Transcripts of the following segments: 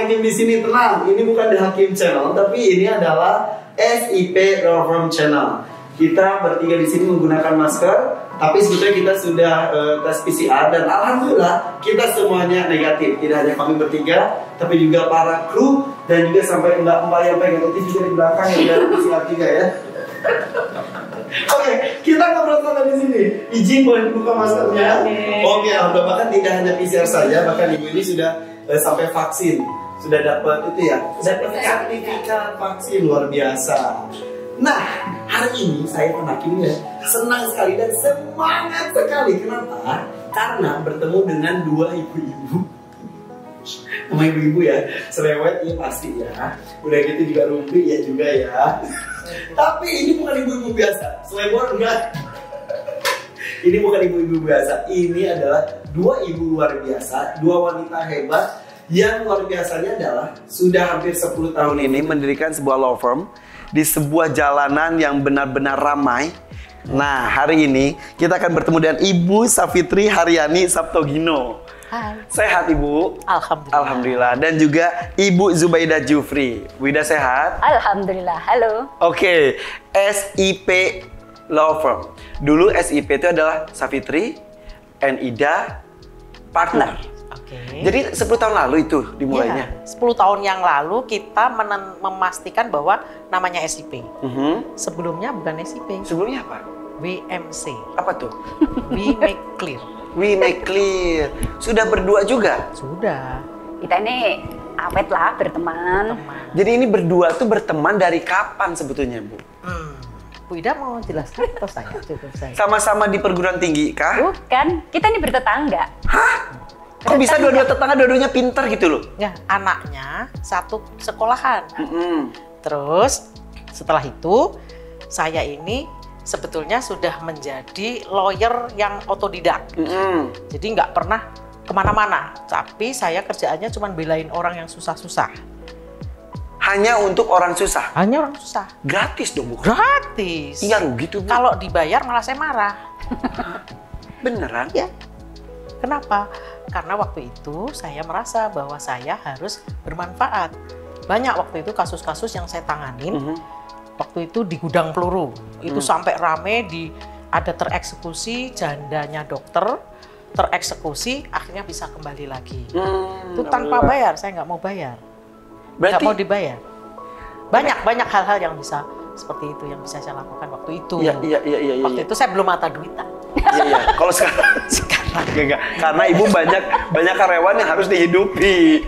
Hakim di sini, tenang. Ini bukan The Hakim Channel, tapi ini adalah SIP Law Firm Channel. Kita bertiga di sini menggunakan masker, tapi sebetulnya kita sudah tes PCR dan alhamdulillah kita semuanya negatif. Tidak hanya kami bertiga, tapi juga para kru dan juga sampai mbak-mbak yang negatif juga di belakang yang dari PCR juga ya. Oke, kita ngobrol sama di sini. Izin boleh buka maskernya. Oke, alhamdulillah bahkan tidak hanya PCR saja, bahkan ibu ini sudah sampai vaksin, sudah dapat itu ya, sertifikat vaksin, luar biasa. Nah, hari ini saya Hakim ya senang sekali dan semangat sekali. Kenapa? Karena bertemu dengan dua ibu-ibu. Sama ibu-ibu ya, selewet ya pasti ya. Udah gitu juga rumpi ya juga ya. Tapi ini bukan ibu-ibu biasa, selebor enggak. Ini bukan ibu-ibu biasa. Ini adalah dua ibu luar biasa, dua wanita hebat. Yang luar biasanya adalah sudah hampir 10 tahun ini mendirikan sebuah law firm di sebuah jalanan yang benar-benar ramai. Nah, hari ini kita akan bertemu dengan Ibu Safitri Haryani Saptogino. Hai. Sehat Ibu? Alhamdulillah. Alhamdulillah. Dan juga Ibu Zubaidah Jufri. Bu Ida sehat? Alhamdulillah. Halo. Oke, SIP Law Firm. Dulu SIP itu adalah Safitri and Ida partner. Jadi 10 tahun lalu itu dimulainya? Ya, 10 tahun yang lalu kita memastikan bahwa namanya SIP. Sebelumnya bukan SIP. Sebelumnya apa? WMC. Apa tuh? We Make Clear. We Make Clear. Sudah berdua juga? Sudah. Kita ini awet lah berteman. Jadi ini berdua tuh berteman dari kapan sebetulnya Bu? Bu Ida mau jelaskan atau saya? Cukup saya. Sama-sama di perguruan tinggi kah? Bukan, kita ini bertetangga. Hah? Kok bisa dua-dua tetangga, dua-duanya pintar gitu loh? Ya, anaknya satu sekolahan. Terus setelah itu saya ini sebetulnya sudah menjadi lawyer yang otodidak. Jadi nggak pernah kemana-mana. Tapi saya kerjaannya cuma belain orang yang susah-susah. Hanya untuk orang susah? Hanya orang susah. Gratis dong Bu? Gratis. Iya rugi tuh Bu. Kalau dibayar malah saya marah. Beneran? Ya. Kenapa? Karena waktu itu saya merasa bahwa saya harus bermanfaat. Banyak waktu itu kasus-kasus yang saya tanganin. Waktu itu di gudang peluru. Itu sampai rame, ada tereksekusi, jandanya dokter, tereksekusi, akhirnya bisa kembali lagi. Itu tanpa bayar, saya nggak mau bayar. Nggak mau dibayar. Banyak hal-hal yang bisa seperti itu yang bisa saya lakukan waktu itu. Iya. Waktu itu saya belum mata duitan. Iya. Kalau sekarang enggak. Karena Ibu banyak karyawan yang harus dihidupi.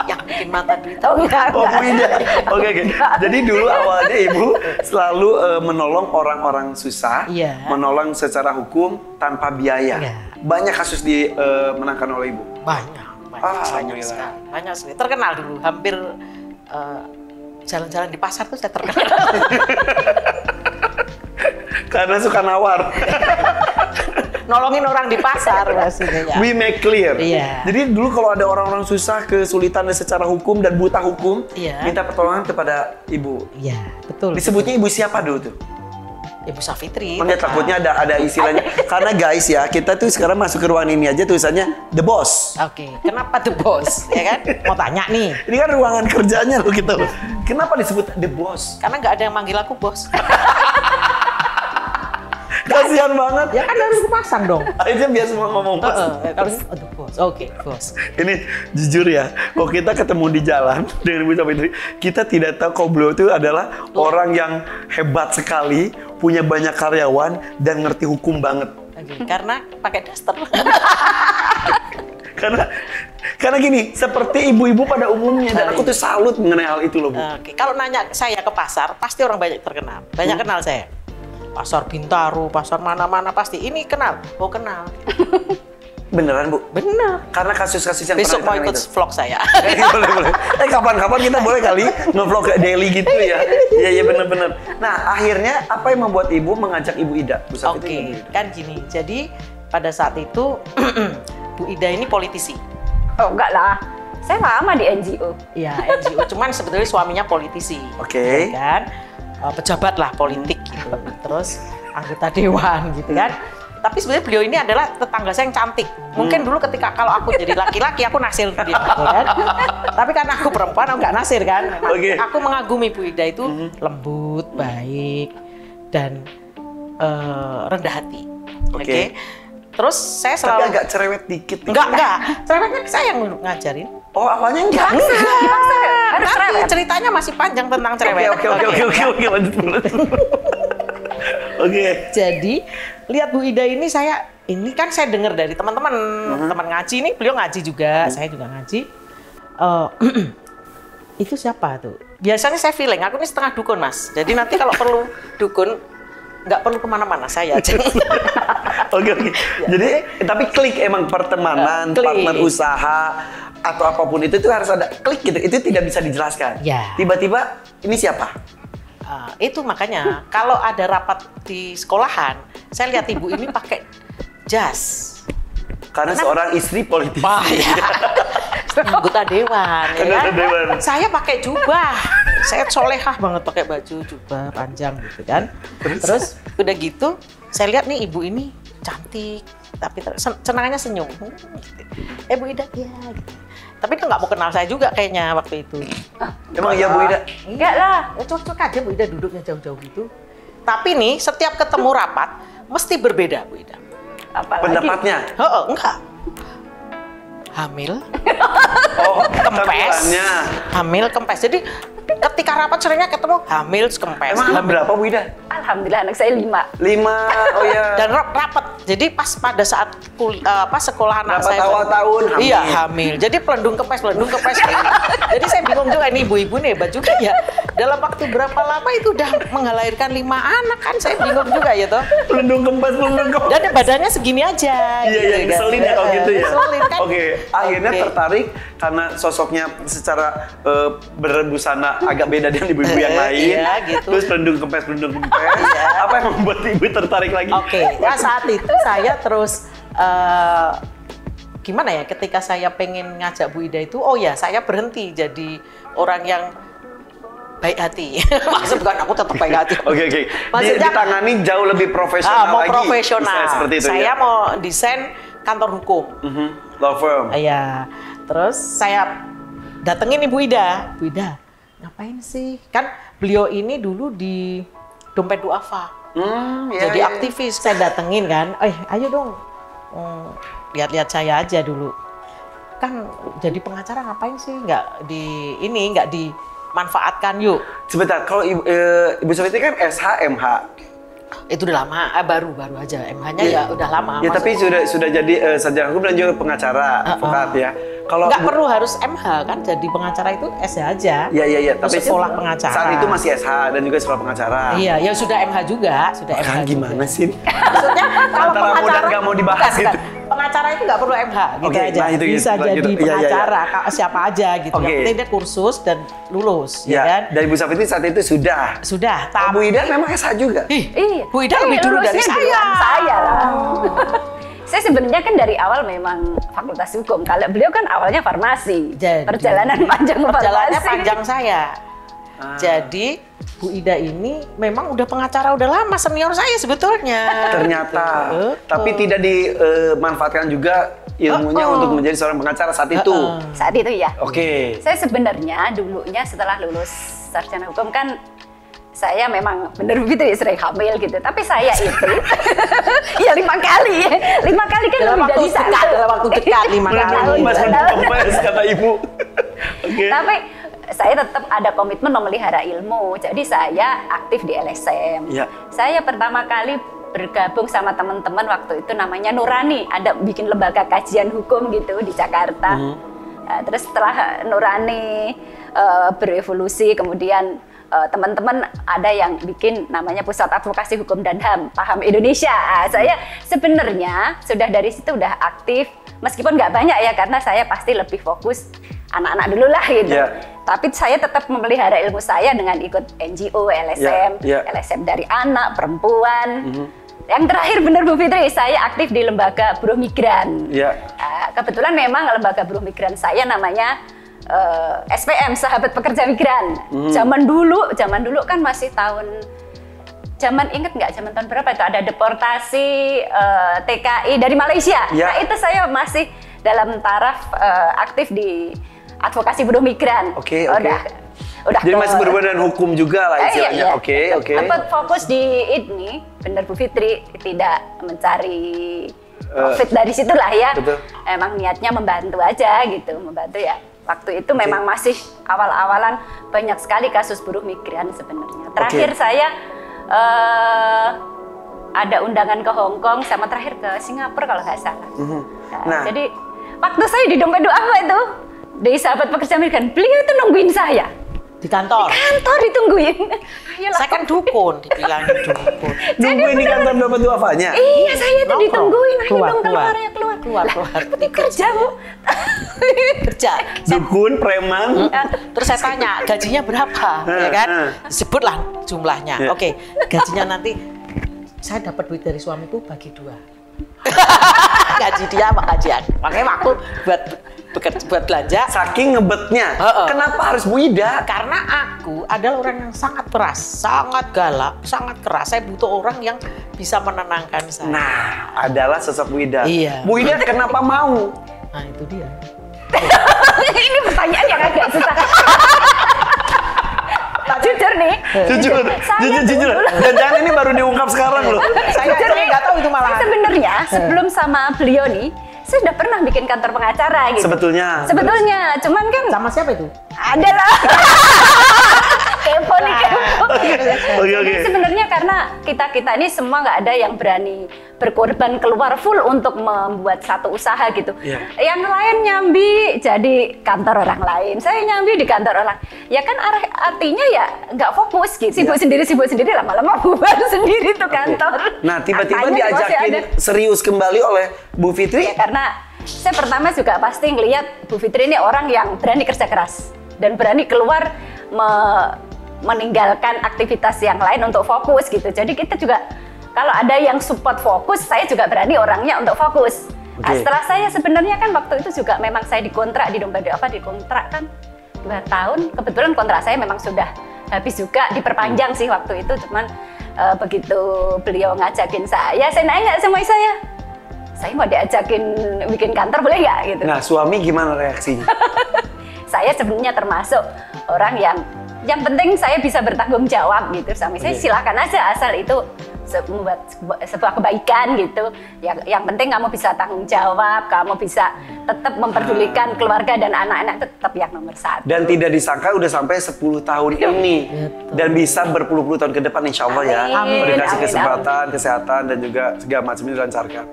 Yang bikin mata duitan. Oh enggak. Oke. Jadi dulu awalnya Ibu selalu menolong orang-orang susah, menolong secara hukum tanpa biaya. Banyak kasus dimenangkan oleh Ibu. Banyak sekali. Terkenal dulu, hampir jalan-jalan di pasar tuh saya terkenal. Karena suka nawar. Nolongin orang di pasar maksudnya. We Make Clear. Iya. Jadi dulu kalau ada orang-orang susah, kesulitan secara hukum dan buta hukum, minta pertolongan kepada Ibu. Iya, betul. Disebutnya Ibu siapa dulu tuh? Ibu Safitri. Makanya takutnya ada istilahnya. Karena guys ya, kita tuh sekarang masuk ke ruangan ini aja tulisannya The Boss. Oke, kenapa The Boss? Ya kan? Mau tanya nih. Ini kan ruangan kerjanya loh kita. Kenapa disebut The Boss? Karena nggak ada yang manggil aku bos. Kasihan banget. Ya kan harus dipasang dong. Akhirnya biasa mau ngomong bos. Aduh bos. Oke, bos. Ini jujur ya, kalau kita ketemu di jalan dengan Ibu Safitri, kita tidak tahu kalau beliau itu adalah orang yang hebat sekali, punya banyak karyawan dan ngerti hukum banget. Karena pakai daster. Karena gini, seperti ibu-ibu pada umumnya, dan aku tuh salut mengenai hal itu loh Bu. Kalau nanya saya ke pasar, pasti orang banyak terkenal, banyak kenal saya. Pasar Bintaro, pasar mana-mana pasti. Ini kenal, oh kenal. Beneran Bu? Bener. Karena kasus-kasus yang besok mau ikut vlog saya. Boleh. Kapan-kapan kita boleh kali nge-vlog daily gitu ya. Iya bener-bener. Nah akhirnya apa yang membuat Ibu mengajak Ibu Ida? Oke, kan gini. Jadi pada saat itu Bu Ida ini politisi. Oh enggak lah. Saya lama di NGO. Iya, NGO. Cuman sebetulnya suaminya politisi. Oke. Kan? Pejabat lah politik gitu. Terus anggota dewan gitu kan. Tapi sebenarnya beliau ini adalah tetangga saya yang cantik. Mungkin dulu ketika kalau aku jadi laki-laki aku naksir dia, kan? Tapi karena aku perempuan aku nggak naksir kan. Oke. Aku mengagumi Bu Ida itu lembut, baik dan rendah hati. Oke. Terus saya Tapi selalu agak cerewet dikit. nih. enggak. Cerewetnya saya yang ngajarin. Oh, awalnya enggak. Dipaksa, harus Nanti cerewet. ceritanya masih panjang tentang cerewet. Oke, lanjut dulu. Oke. Jadi lihat Bu Ida ini ini kan saya dengar dari teman-teman teman ngaji ini, beliau ngaji juga, saya juga ngaji. Itu siapa tuh? Biasanya saya feeling, aku ini setengah dukun Mas. Jadi nanti kalau perlu dukun nggak perlu kemana-mana, saya aja. Oke. Jadi tapi klik emang pertemanan, Klik. partner usaha atau apapun itu harus ada klik gitu. Itu tidak bisa dijelaskan. Ya. Tiba-tiba ini siapa? Itu makanya kalau ada rapat di sekolahan, saya lihat ibu ini pakai jas. Karena seorang istri politisi. Anggota dewan, ya Anggota kan? dewan. Saya pakai jubah. Saya solehah banget pakai baju jubah panjang gitu kan. Terus udah gitu, saya lihat nih ibu ini cantik, tapi senangannya senyum. Bu Ida, ya. Gitu. Tapi dia nggak mau kenal saya juga kayaknya waktu itu. Emang iya Bu Ida? Enggak lah. Cocok aja Bu Ida duduknya jauh-jauh gitu. Tapi nih setiap ketemu rapat mesti berbeda Bu Ida. Apalagi Pendapatnya? Enggak. Hamil, Oh, kempes, tampilannya. hamil, kempes. Jadi ketika rapat seringnya ketemu hamil, kempes. Emang anak berapa Bu Ida? Alhamdulillah anak saya 5. 5. Oh ya. Dan rapat. Jadi pas pada saat sekolah anak Rapat saya awal tahun hamil. Iya, hamil. Jadi pelendung kempes. Jadi saya bingung juga ini ibu-ibu nih hebat juga ya. Dalam waktu berapa lama itu udah mengalahirkan 5 anak kan? Saya bingung juga ya toh. Pelendung kempes. Dan badannya segini aja. Iya, gitu, ngeselin kan. ya kalau gitu ya. Ngeselin kan. Oke, akhirnya Oke. tertarik karena sosoknya secara berbusana agak beda dengan ibu-ibu yang lain. Iya, gitu. Terus pelendung kempes. Apa yang membuat ibu tertarik lagi? Oke, nah saat itu saya terus gimana ya? Ketika saya pengen ngajak Bu Ida itu, oh ya saya berhenti jadi orang yang baik hati. Maksud bukan aku tetap baik hati. Oke. Maksudnya Ditangani jauh lebih profesional mau lagi. profesional. Misalnya seperti itu Saya ya. mau desain kantor hukum. Law firm. Iya. Terus saya datengin Ibu Ida. Bu Ida, ngapain sih? Kan beliau ini dulu di Dompet Duafa. Jadi aktivis. Saya datengin kan, ayo dong, lihat-lihat saya aja dulu. Kan jadi pengacara ngapain sih? Nggak dimanfaatkan yuk. Sebentar, kalau Ibu Sofiti kan SH, MH. Itu udah lama, baru aja. MH-nya ya udah lama. Ya tapi maksudnya. sudah jadi sarjana hukum dan juga pengacara, advokat ya. Kalau Nggak perlu harus MH kan, jadi pengacara itu SH aja. Iya. Tapi sekolah pengacara. Saat itu masih SH dan juga sekolah pengacara. Iya, ya sudah MH juga, sudah MH. Kan gimana juga. sih? Maksudnya kalau Antara muda nggak mau dibahas bukan. gitu. Pengacara itu nggak perlu MH gitu Oke, aja. nah itu Bisa gitu, jadi gitu. Iya, pengacara siapa aja gitu. Oke. Yang penting dia kursus dan lulus, ya Ya, kan? dari Bu Safiti saat itu sudah. Sudah. Bu Ida memang SH juga. Iya. Bu Ida lebih dulu dari lulusnya saya. duluan saya lah. Saya sebenarnya kan dari awal memang fakultas hukum. Kalau beliau kan awalnya farmasi. Jadi, Perjalanan panjang Perjalanannya farmasi. panjang saya. Jadi Bu Ida ini memang udah pengacara udah lama, senior saya sebetulnya. Ternyata. Gitu. Tapi tidak dimanfaatkan juga ilmunya untuk menjadi seorang pengacara saat itu. Saat itu ya. Oke. Saya sebenarnya dulunya setelah lulus sarjana hukum kan saya memang bener begitu ya sering hamil gitu. Tapi saya itu ya 5 kali ya. 5 kali kan Dalam lebih waktu dari dekat, satu. dalam waktu dekat 5 kali. Kempes kata ibu. Oke. Tapi saya tetap ada komitmen memelihara ilmu. Jadi saya aktif di LSM. Iya. Saya pertama kali bergabung sama teman-teman waktu itu namanya Nurani. Ada bikin lembaga kajian hukum gitu di Jakarta. Terus setelah Nurani berevolusi, kemudian teman-teman ada yang bikin namanya Pusat Advokasi Hukum dan HAM, Paham Indonesia. Saya sebenarnya sudah dari situ udah aktif, meskipun nggak banyak ya, karena saya pasti lebih fokus anak-anak dulu lah gitu. Yeah. Tapi saya tetap memelihara ilmu saya dengan ikut NGO, LSM, LSM dari anak, perempuan. Yang terakhir benar Bu Fitri, saya aktif di lembaga buruh migran. Yeah. Kebetulan memang lembaga buruh migran saya namanya SPM, Sahabat Pekerja Migran. Zaman dulu kan masih tahun zaman inget nggak zaman tahun berapa itu ada deportasi TKI dari Malaysia. Ya. Nah itu saya masih dalam taraf aktif di advokasi buruh migran. Oke. Udah Jadi masih berhubungan dengan hukum juga lah istilahnya. Iya. Oke. Apa fokus di ini, benar Bu Fitri, tidak mencari profit dari situlah ya. Betul. Emang niatnya membantu aja gitu, membantu ya. Waktu itu memang masih awal-awalan banyak sekali kasus buruh migran sebenarnya. Terakhir saya ada undangan ke Hong Kong sama terakhir ke Singapura kalau nggak salah. Nah. Jadi waktu saya di Dompet Duafa itu dari sahabat pekerja migran, beliau itu nungguin saya. Di kantor. Kantor ditungguin. Ayolah. Saya kan dukun, dibilang dukun. Nungguin di kantor Dompet Duafanya? Iya, saya itu ditungguin. Ayo Keluar, dong keluar. keluar. Keluar. Kerja, Bu. Kerja. Dukun, preman. Terus saya tanya, gajinya berapa? Ya kan? Sebutlah jumlahnya. Ya. Oke, gajinya nanti saya dapat duit dari suamiku bagi 2. Gaji dia sama gaji aku. Makanya waktu buat belanja. Saking ngebetnya. Kenapa harus Bu Ida? Karena aku adalah orang yang sangat keras, sangat galak, sangat keras. Saya butuh orang yang bisa menenangkan saya. Nah, adalah sosok Bu Ida. Iya. Bu Ida kenapa mau? Nah itu dia. Ini pertanyaan yang agak susah. Jujur nih. Jujur. Dan jangan ini baru diungkap sekarang loh. Saya nggak tahu itu malah. Sebenarnya sebelum sama beliau nih, saya udah pernah bikin kantor pengacara gitu. Sebetulnya, cuman kan Sama siapa itu? ada lah. Kepo nih, kepo. Oke. Sebenarnya karena kita ini semua nggak ada yang berani berkorban keluar full untuk membuat satu usaha gitu. Iya. Yang lain nyambi jadi kantor orang lain, saya nyambi di kantor orang. Ya kan artinya ya nggak fokus gitu. Sibuk sendiri lama-lama bubar sendiri tuh kantor. Nah, tiba-tiba Katanya masih diajakin ada. serius kembali oleh Bu Fitri. Ya, karena saya pertama juga pasti ngelihat Bu Fitri ini orang yang berani kerja keras dan berani keluar meninggalkan aktivitas yang lain untuk fokus gitu. Jadi kita juga kalau ada yang support fokus, saya juga berani orangnya untuk fokus. Nah, setelah saya sebenarnya kan waktu itu juga memang saya dikontrak di Dompet Duafa, dikontrak kan 2 tahun. Kebetulan kontrak saya memang sudah habis juga, diperpanjang sih waktu itu. Cuman begitu beliau ngajakin saya nanya sama saya mau diajakin bikin kantor boleh nggak gitu. Nah, suami gimana reaksinya? Saya sebenarnya termasuk orang yang penting saya bisa bertanggung jawab gitu. Suami saya silakan aja asal itu membuat sebuah kebaikan gitu. Yang penting kamu bisa tanggung jawab, kamu bisa tetap memperdulikan keluarga dan anak-anak, tetap yang nomor 1. Dan tidak disangka udah sampai 10 tahun ini. Dan bisa berpuluh-puluh tahun ke depan insya Allah ya. Amin. Dikasih Amin. kesempatan, kesehatan dan juga segala macam ini dilancarkan.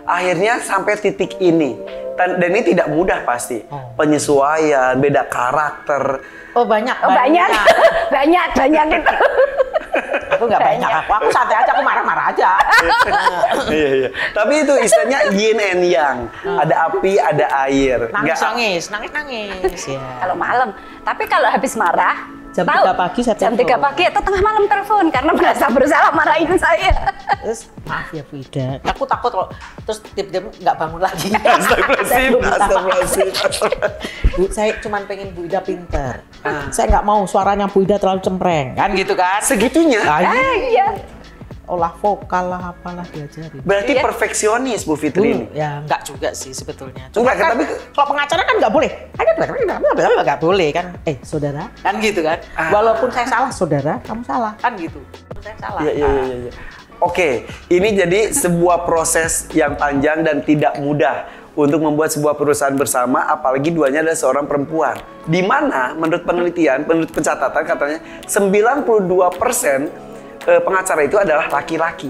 Akhirnya sampai titik ini. Dan ini tidak mudah pasti. Penyesuaian, beda karakter. Oh banyak. banyak gitu. Aku nggak banyak. Aku santai aja. Aku marah-marah aja. Iya. Tapi itu istilahnya yin and yang. Ada api, ada air. Nangis. Ya. Kalau malam. Tapi kalau habis marah, Jam tahu, 3 pagi saya jam 3 telepon. pagi atau tengah malam telepon karena merasa bersalah marahin saya. Terus maaf ya Bu Ida. Aku takut kalau terus tiba-tiba nggak bangun lagi. Astagfirullahaladzim. Bu, saya cuma pengen Bu Ida pinter. Saya nggak mau suaranya Bu Ida terlalu cempreng, kan gitu kan? Segitunya? Iya. Olah vokal lah, apalah diajari. Berarti perfeksionis Bu Fitri ini? Ya nggak juga sih sebetulnya. Cuma Enggak, kan, tapi kalau pengacara kan nggak boleh. Nggak boleh kan? Saudara, kan gitu kan? Walaupun saya salah, saudara, kamu salah, kan gitu. Saya salah. Iya. Oke, ini jadi sebuah proses yang panjang dan tidak mudah untuk membuat sebuah perusahaan bersama, apalagi duanya adalah seorang perempuan. Di mana menurut penelitian, menurut pencatatan katanya 92% pengacara itu adalah laki-laki.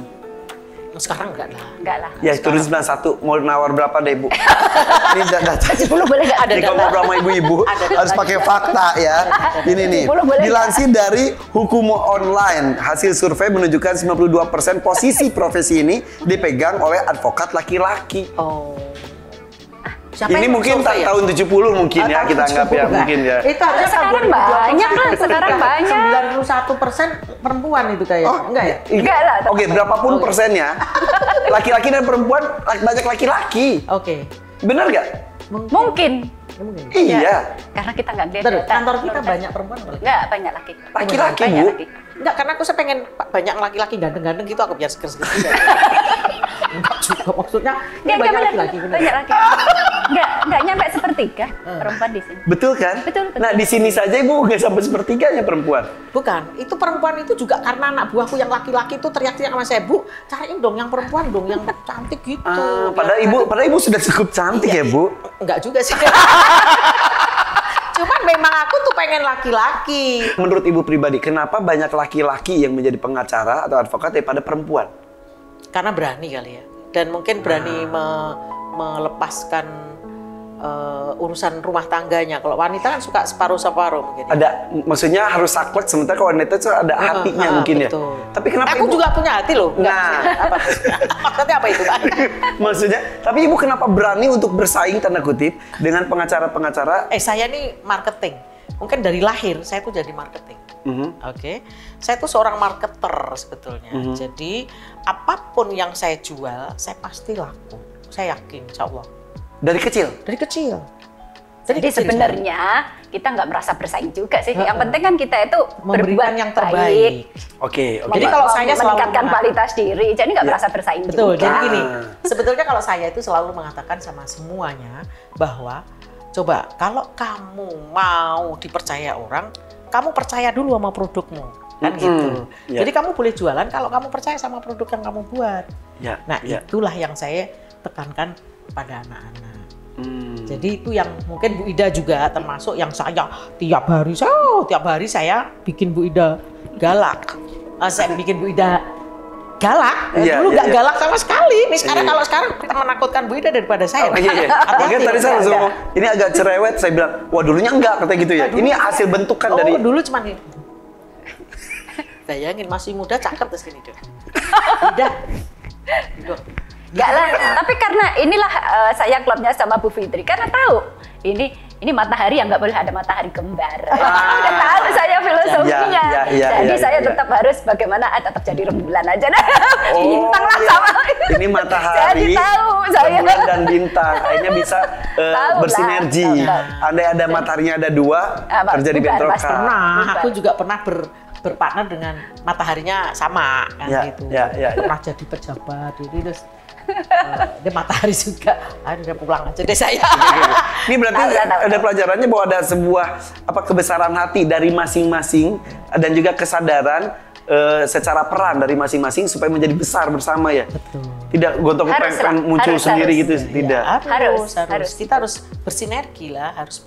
Sekarang enggak lah. Ya turun 91, mau nawar berapa deh Bu? Ini data. 10 boleh nggak? Ada Ini kalau ngobrol sama ibu-ibu harus pakai fakta ya. Ini nih, 10 boleh dilansir dari Hukum Online, hasil survei menunjukkan 92% posisi profesi ini dipegang oleh advokat laki-laki. Oh. Siapa Ini yang mungkin survei ya? tahun 70 mungkin ya, kita anggap ya, mungkin ya. Itu harusnya Sekarang banyak lah, sekarang banyak. 91% perempuan itu kayak. Enggak ya? Enggak lah. Oke, berapapun persennya, laki-laki dan perempuan banyak laki-laki. Oke. Bener nggak? Mungkin. Mungkin. Iya. Karena kita nggak lihat Terus data. kantor kita banyak perempuan apa laki? Nggak, banyak laki. Laki-laki, Banyak Bu. laki. Enggak, karena aku pengen banyak laki-laki ganteng-ganteng gitu, aku biar seger-seger juga. Enggak juga, maksudnya banyak laki-laki. Banyak laki. Enggak nyampe sepertiga perempuan di sini. Betul kan? Betul. Nah di sini saja Ibu nggak sampai sepertiganya perempuan. Bukan, itu perempuan itu juga karena anak buahku yang laki-laki itu teriak-teriak sama saya, Bu, cariin dong yang perempuan dong, yang cantik gitu. Padahal Ibu sudah cukup cantik ya Bu. Enggak juga sih. Cuman memang aku tuh pengen laki-laki. Menurut Ibu pribadi, kenapa banyak laki-laki yang menjadi pengacara atau advokat daripada perempuan? Karena berani kali ya. Dan mungkin berani melepaskan urusan rumah tangganya. Kalau wanita kan suka separuh-separuh mungkin. Ada, maksudnya harus saklek, sementara kalau wanita itu ada hatinya mungkin betul. ya. Tapi kenapa aku Ibu juga punya hati loh. Nah, apa? Maksudnya apa itu, Pak? Maksudnya, tapi Ibu kenapa berani untuk bersaing tanda kutip dengan pengacara-pengacara? Saya nih marketing. Mungkin dari lahir saya tuh jadi marketing. Oke. Saya tuh seorang marketer sebetulnya. Jadi apapun yang saya jual, saya pasti laku. Saya yakin, insya Allah. Dari kecil? Dari kecil. Jadi sebenarnya kita nggak merasa bersaing juga sih. Yang penting kan kita itu memberikan yang terbaik. Oke. Jadi kalau saya selalu meningkatkan kualitas diri, jadi nggak merasa bersaing betul, juga. Jadi gini, sebetulnya kalau saya itu selalu mengatakan sama semuanya bahwa coba kalau kamu mau dipercaya orang, kamu percaya dulu sama produkmu. Kan gitu. Jadi kamu boleh jualan kalau kamu percaya sama produk yang kamu buat. Nah, itulah yang saya tekankan pada anak-anak. Jadi itu yang mungkin Bu Ida juga termasuk yang saya tiap hari saya bikin Bu Ida galak. Saya bikin Bu Ida galak. Dulu nggak galak sama sekali. Nih sekarang kalau sekarang kita menakutkan Bu Ida daripada saya. Makanya tadi saya langsung ngomong, ini agak cerewet. Saya bilang, wah dulunya enggak katanya gitu ya. Ini hasil bentukan dari. Dulu cuman ini. Bayangin masih muda cakep terus gini dong. Udah. Enggak lah, tapi karena inilah saya klubnya sama Bu Fitri, karena tahu ini matahari yang nggak boleh ada matahari kembar. Udah tahu saya filosofinya. Jadi saya tetap harus bagaimana tetap jadi rembulan aja. Bintang lah sama. Ini matahari, jadi tahu saya. rembulan dan bintang, akhirnya bisa bersinergi. Andai ada mataharinya ada dua, terjadi bentrokan. Aku juga pernah berpartner dengan mataharinya sama kan gitu. Pernah jadi pejabat gitu terus. Dia matahari juga, udah pulang aja deh saya. Ini berarti ada pelajarannya bahwa ada sebuah kebesaran hati dari masing-masing dan juga kesadaran secara peran dari masing-masing supaya menjadi besar bersama ya. Betul. Tidak gontok-pengen muncul sendiri gitu, tidak. Harus. Kita harus bersinergi lah, harus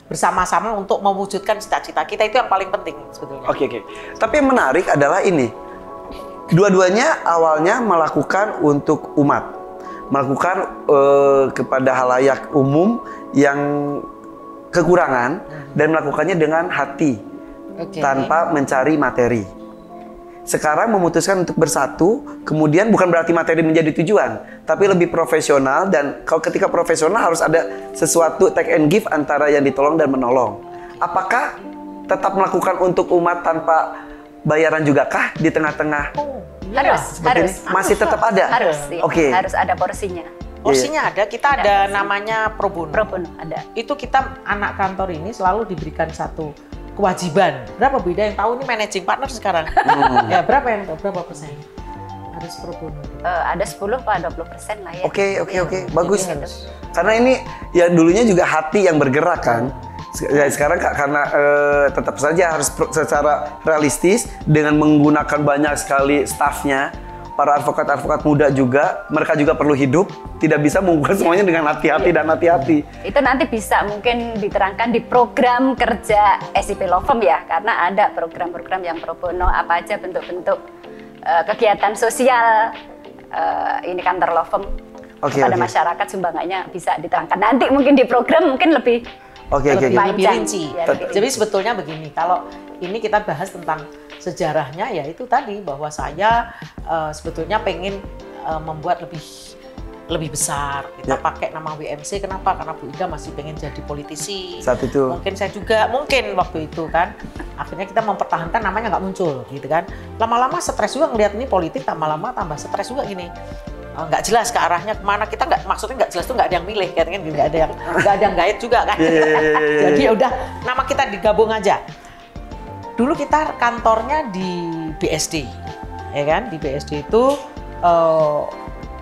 bersama-sama untuk mewujudkan cita-cita kita, itu yang paling penting sebetulnya. Oke. Tapi yang menarik adalah ini. Dua-duanya awalnya melakukan untuk umat, melakukan kepada halayak umum yang kekurangan dan melakukannya dengan hati, tanpa mencari materi. Sekarang memutuskan untuk bersatu, kemudian bukan berarti materi menjadi tujuan, tapi lebih profesional, dan kalau ketika profesional harus ada sesuatu take and give antara yang ditolong dan menolong. Apakah tetap melakukan untuk umat tanpa bayaran juga kah di tengah-tengah? Harus. Masih tetap ada? Harus. Harus ada porsinya. Porsinya ada, kita ada namanya pro bono. Pro bono ada. Itu kita anak kantor ini selalu diberikan satu kewajiban. Berapa Bu Ida yang tahu ini managing partner sekarang? Ya berapa persen? Harus pro bono. Ada 10-20% lah ya. Oke. Bagus. Karena ini ya dulunya juga hati yang bergerak kan. Sekarang karena tetap saja harus secara realistis dengan menggunakan banyak sekali stafnya, para advokat-advokat muda juga, mereka juga perlu hidup, tidak bisa mengukur semuanya dengan hati-hati dan hati-hati. Itu nanti bisa mungkin diterangkan di program kerja SIP Law Firm ya, karena ada program-program yang pro bono, apa aja bentuk-bentuk kegiatan sosial ini kantor Law Firm kepada masyarakat, sumbangannya bisa diterangkan. Nanti mungkin di program mungkin lebih lebih rinci. Jadi sebetulnya begini, kalau ini kita bahas tentang sejarahnya, ya itu tadi bahwa saya sebetulnya pengen membuat lebih besar. Kita pakai nama WMC, kenapa? Karena Bu Ida masih pengen jadi politisi. Saat itu. Mungkin saya juga, waktu itu kan, akhirnya kita mempertahankan namanya nggak muncul, gitu kan. Lama-lama stres juga ngelihat ini politik, lama-lama tambah stres juga gini. Nggak jelas ke arahnya kemana, kita maksudnya nggak jelas tuh, nggak ada yang milih kan, nggak ada yang guide juga kan. Jadi udah nama kita digabung aja. dulu kita kantornya di BSD, ya kan? Di BSD itu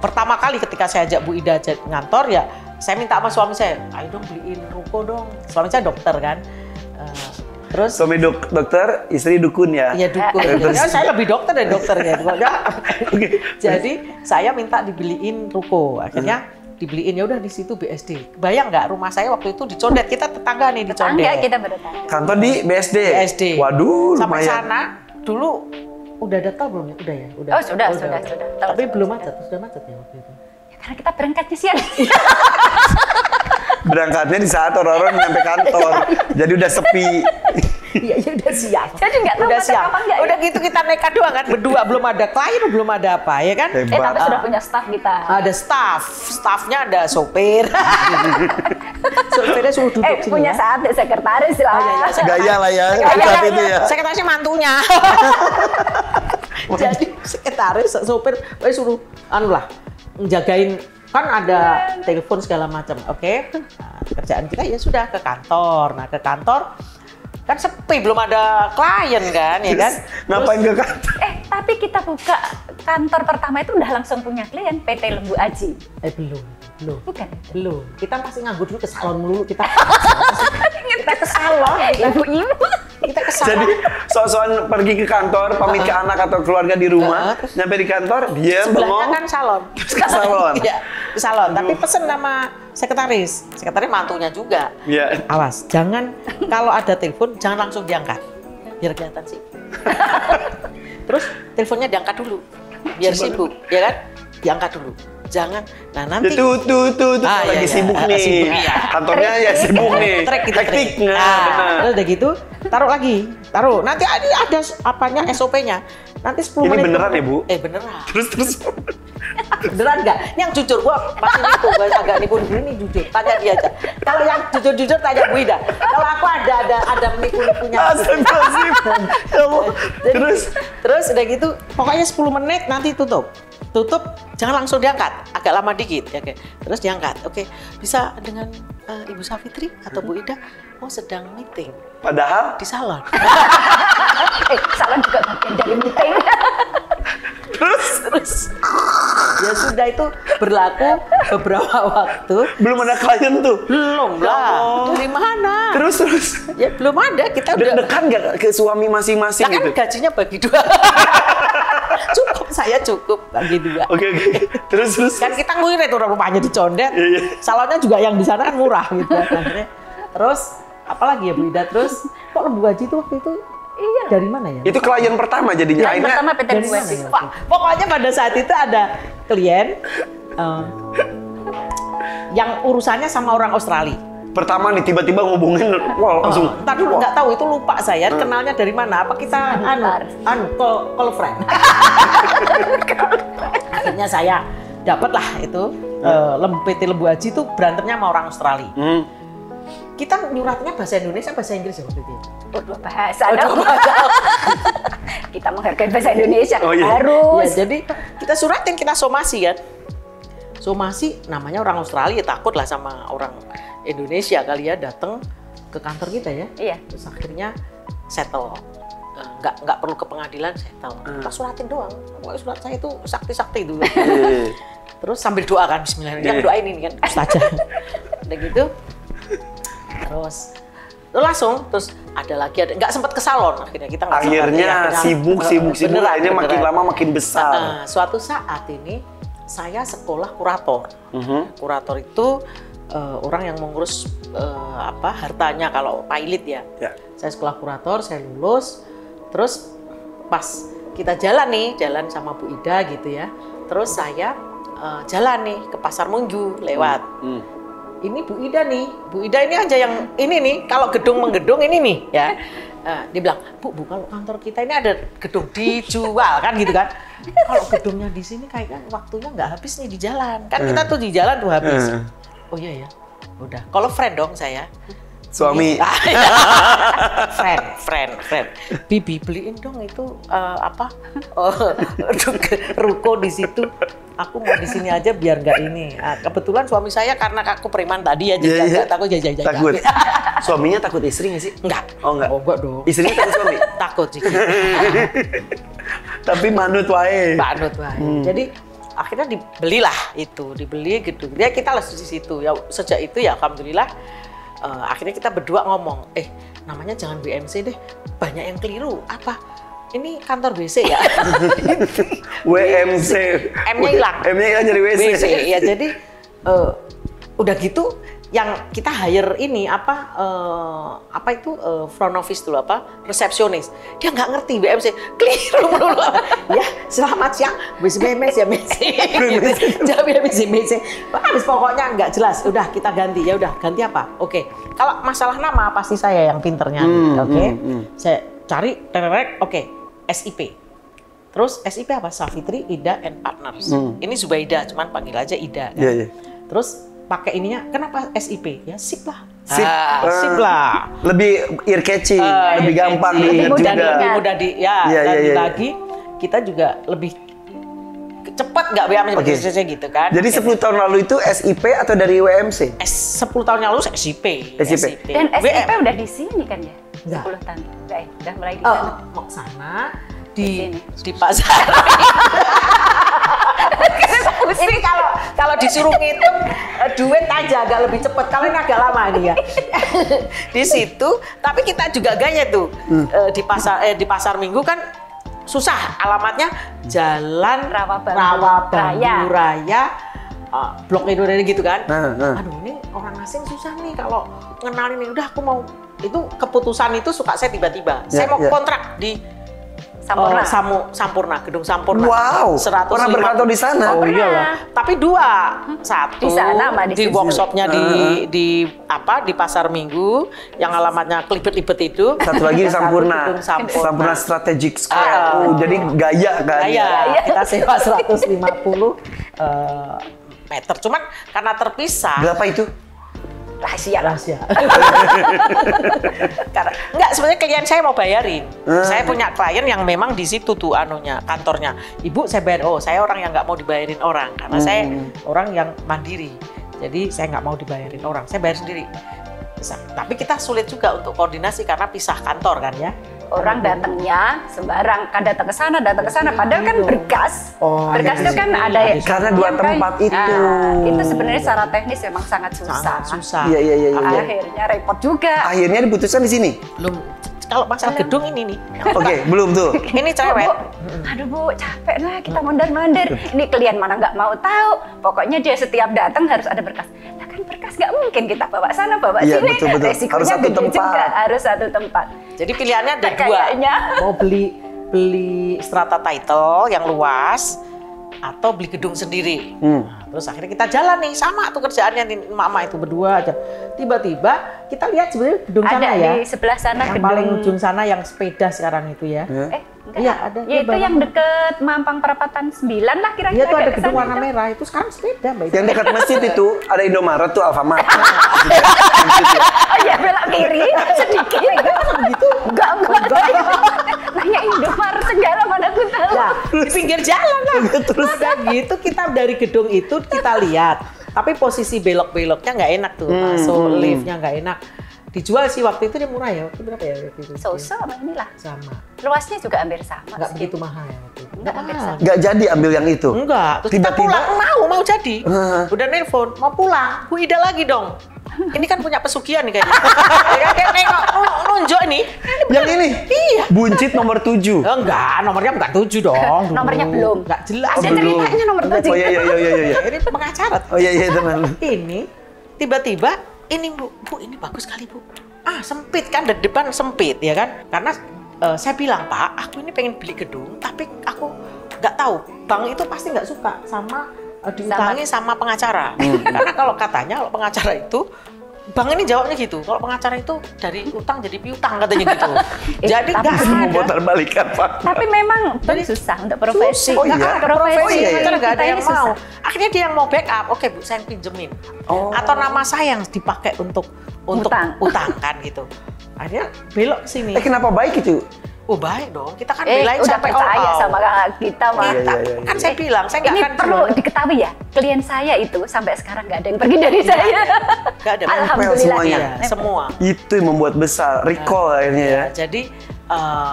pertama kali ketika saya ajak Bu Ida ngantor ya, saya minta sama suami saya, ayo dong beliin ruko dong. Suami saya dokter kan. Terus suami dokter, istri dukun ya? Iya dukun. Ya, saya lebih dokter dari dokter ya. Jadi saya minta dibeliin ruko. Akhirnya dibeliin, ya udah di situ BSD. Bayang nggak rumah saya waktu itu di Condet, kita tetangga nih di Condet. Tetangga kita bertetangga. Kantor di BSD? BSD. Waduh, sampai lumayan. sana dulu udah ada tol belum ya? Udah ya? Udah. Oh sudah. Tapi belum macet, sudah macet ya waktu itu. Ya, karena kita berangkatnya siang. Berangkatnya di saat orang-orang nyampe kantor, jadi udah sepi. Iya, ya udah siang. Jadi nggak tahu Udah macet siang. apa enggak ya? Udah gitu kita nekat doang kan, berdua, belum ada klien, belum ada apa, ya kan? Hebat. Tapi sudah punya staff kita. Ada staffnya ada sopir. Sopirnya suruh duduk sini Punya ya. saat sekretaris lah. Gaya lah ya, Gaya, saat itu ya. Sekretarisnya mantunya. Jadi sekretaris, sopir, suruh jagain, kan ada telepon segala macam. Oke. Nah, kerjaan kita ya sudah ke kantor. Nah, ke kantor kan sepi, belum ada klien kan, ya kan? Ngapain ke kantor? Tapi kita buka kantor pertama itu udah langsung punya klien, PT Lembu Aji. Belum. Bukan. Belum. Kita masih nganggur dulu, ke salon dulu kita. Kita ke salon, Ibu-ibu. kita ke salon. Jadi soal-soal pergi ke kantor, pamit ke anak atau keluarga di rumah, nyampe di kantor, dia Sebelahnya bengong, kan salon. ke salon. Iya, ke salon. Tapi pesen nama sekretaris mantunya juga. Iya. Awas, jangan kalau ada telepon jangan langsung diangkat, biar kelihatan sih. Terus teleponnya diangkat dulu, biar sibuk, ya kan? Diangkat dulu. Jangan. Nah nanti. Tuh, lagi iya, sibuk nih. sibuk, iya. Kantornya ya sibuk nih. Hektik. Nah, Terus udah gitu, taruh. Nanti ada apanya SOP-nya. Nanti 10 Ini menit. beneran ya, Bu? Beneran. Terus. Beneran nggak? Yang jujur, gua pasti nipu, gua agak nipu ini jujur. Tanya dia aja. Kalau yang jujur tanya Bu Ida. Kalau aku ada menipu-nipunya. Astagfirullahaladzim. Ya Allah. Terus udah gitu, pokoknya 10 menit nanti tutup, jangan langsung diangkat, agak lama dikit, ya, oke. Terus diangkat, oke. Bisa dengan Ibu Safitri atau Bu Ida, sedang meeting. Padahal Di salon. Salon juga bagian dari meeting. terus Ya sudah, itu berlaku beberapa waktu. belum ada klien tuh. Belum lah. Dari mana? Terus. Ya belum ada, kita udah. Deg-degan nggak ke suami masing-masing Nah, kan gitu? gajinya bagi 2. Saya cukup bagi 2. Oke. Terus. Kan kita ngirit tuh rumahnya di Condet. Iya. Salonnya juga yang di sana kan murah gitu. Akhirnya, terus apalagi ya Bu Ida, terus kok Lembu Aji itu waktu itu dari mana ya? Itu klien pertama jadinya. Yang Akhirnya pertama PT Dari Lembu mana Aji. ya? Wah, pokoknya pada saat itu ada klien yang urusannya sama orang Australia. pertama nih tiba-tiba ngubungin, wah langsung. Entar dulu nggak tahu itu, lupa saya kenalnya dari mana. Apa kita call friend. Akhirnya saya dapat lah itu PT Lembu Aji itu berantemnya sama orang Australia. Kita nyuratnya bahasa Indonesia, bahasa Inggris ya waktu itu. Dua bahasa dong. Kita menghargai bahasa Indonesia. Oh, iya. Harus. Ya, jadi kita suratin, kita somasi kan. Somasi namanya orang Australia, takut lah sama orang Indonesia kali ya, datang ke kantor kita ya. Iya. Terus akhirnya settle. Nggak perlu ke pengadilan, settle. Kita suratin doang. Pokoknya surat saya itu sakti-sakti itu. Terus sambil doa kan, bismillah. Yang doain ini kan, ustazah. Udah gitu. Terus langsung, terus ada lagi, nggak sempat ke salon akhirnya kita nggak sempat. Akhirnya sibuk, akhirnya makin lama makin besar. Suatu saat ini saya sekolah kurator. Kurator itu orang yang mengurus hartanya kalau pilot ya. Saya sekolah kurator, saya lulus, terus pas kita jalan sama Bu Ida gitu ya. Terus saya jalan nih ke Pasar Munju lewat. Ini Bu Ida nih, Bu Ida ini aja yang ini nih, kalau gedung menggedung ini nih ya. Dia bilang, Bu kalau kantor kita ini ada gedung dijual kan gitu kan. Kalau gedungnya di sini kayaknya waktunya nggak habis nih di jalan. Kan kita tuh di jalan tuh habis. Oh iya ya, udah. Kalau friend dong saya. Suami. friend. Bibi beliin dong itu ruko di situ. Aku mau di sini aja biar nggak ini. Nah, kebetulan suami saya karena aku preman tadi ya, jadi agak takut jajan. Takut. Suaminya takut istri nggak sih? Enggak. Oh enggak. Oh enggak dong. Istrinya takut suami? Takut sih. Tapi manut wae. Manut wae. Jadi akhirnya dibeli gitu. Ya kita langsung di situ. Ya sejak itu ya alhamdulillah akhirnya kita berdua ngomong, namanya jangan BMC deh. Banyak yang keliru. Apa? Ini kantor WC ya? WMC. M-nya hilang. M-nya hilang jadi WC. Ya jadi udah gitu yang kita hire ini front office dulu resepsionis. Dia nggak ngerti BMC, keliru dulu. Ya selamat siang, BMC ya BMC. Jawab BMC. Habis pokoknya nggak jelas. Udah kita ganti, ya udah ganti apa? Oke. Kalau masalah nama pasti saya yang pinternya. Oke. Saya cari oke. SIP. Terus SIP apa? Savitri, Ida, and Partners. Ini Zubaida, cuman panggil aja Ida. Kan? Yeah. Terus pakai ininya, kenapa SIP? Ya sip lah. Sip, sip lah. Lebih ear catching, lebih gampang diingat juga. Lebih mudah lagi kita juga lebih cepat nggak BMC gitu kan. Jadi 10 tahun lalu itu SIP atau dari WMC? 10 tahun yang lalu SIP. Dan SIP udah di sini kan ya? Enggak. 10 tahun. Udah mulai di sana. Mau sana di pasar. Ini kalau disuruh ngitung duit aja agak lebih cepat. Kalau ini agak lama nih ya. Di situ, tapi kita juga gaya tuh di pasar Minggu kan susah alamatnya Jalan Rawabambu Raya. Blok Indonesia gitu kan. Aduh ini orang asing susah nih kalau ngenalin ini. Udah aku mau itu keputusan itu suka saya tiba-tiba. Saya mau kontrak di Sampurna, Gedung Sampurna. Wow. 150. Pernah berkantor di sana? Oh iyalah. Tapi 2, satu di sana sama di workshopnya di Pasar Minggu yang alamatnya kelibet-libet itu. Satu lagi di Sampurna. Sampurna Strategic Square. Jadi gaya kan? Gaya. Kita sewa 150 meter. Cuman karena terpisah. Berapa itu? Rahasia. Karena enggak, sebenarnya klien saya mau bayarin. Saya punya klien yang memang di situ tuh kantornya. Ibu saya bayar. Oh, saya orang yang nggak mau dibayarin orang karena saya orang yang mandiri. Jadi saya nggak mau dibayarin orang. Saya bayar sendiri. Tapi kita sulit juga untuk koordinasi karena pisah kantor kan ya. Orang datangnya sembarang, kan datang ke sana, padahal kan berkas. Berkas itu kan ada karena 2 tempat itu. Itu sebenarnya secara teknis memang sangat susah. Iya. Akhirnya repot juga. Akhirnya diputuskan di sini. Belum. Kalau masalah gedung ini nih. Oke, belum tuh. Ini cerewet. Aduh Bu, capek lah kita mondar-mandir. Ini klien mana nggak mau tahu. Pokoknya dia setiap datang harus ada berkas. Nah kan berkas nggak mungkin kita bawa sana, bawa sini. Betul. Harus satu tempat. Harus satu tempat. Jadi pilihannya ada 2. Mau beli strata title yang luas atau beli gedung sendiri. Nah, terus akhirnya kita jalan nih, sama tuh kerjaannya nih, mama itu berdua aja. Tiba-tiba kita lihat sebenarnya gedung sana ya. Ada di sebelah sana yang paling ujung sana yang sepeda sekarang itu ya. Iya ada. Ya itu yang deket Mampang Perapatan 9 lah kira-kira. Iya tuh ada gedung warna merah itu sekarang sepeda Mbak. Yang dekat masjid itu ada Indomaret tuh, Alfamart. Oh iya belok kiri sedikit. Gitu. Enggak. Nanya Indomaret segala mana aku tahu. Nah, di pinggir jalan lah. Terus gitu kita dari gedung itu kita lihat. Tapi posisi belok-beloknya nggak enak tuh. Masuk liftnya nggak enak. Dijual sih waktu itu dia murah ya. Waktu berapa ya waktu itu? Sama inilah. Sama. Luasnya juga hampir sama. Nggak begitu mahal ya waktu itu. Enggak hampir sama. Nggak jadi ambil yang itu? Enggak. Terus kita pulang, mau jadi. Udah nelpon, mau pulang. Bu Ida lagi dong. Ini kan punya pesugihan nih kayaknya. Kayak nengok, nunjuk nih. Yang ini? Iya. Buncit nomor 7. Enggak, nomornya bukan 7 dong. Nomornya belum. Enggak jelas. Ada ceritanya nomor 7. Oh iya. Ini pengacara. Oh iya teman. Ini tiba-tiba ini Bu ini bagus sekali Bu. Sempit kan, dari depan sempit ya kan. Karena saya bilang Pak, aku ini pengen beli gedung, tapi aku nggak tahu bank itu pasti nggak suka sama diutangi sama pengacara. Karena kalau katanya kalau pengacara itu bank ini jawabnya gitu. Kalau pengacara itu dari utang jadi piutang katanya gitu. Jadi nggak ada. Memutar balikan Pak. Tapi memang susah untuk profesi. Oh iya. Profesi pengacara nggak ada yang mau. Susah. Akhirnya dia yang mau backup. Oke Bu, saya pinjemin. Atau nama saya yang dipakai untuk untuk utang kan gitu. Akhirnya belok ke sini. Kenapa baik itu? Oh baik dong, kita kan belain udah sampai percaya all-out. sama kita mah. Kan saya bilang, saya nggak Ini akan perlu jual. diketahui ya, klien saya itu sampai sekarang nggak ada yang pergi dari saya. Nggak ada. Alhamdulillah. semuanya. Iya, semua. Itu yang membuat besar, recall akhirnya ya. Jadi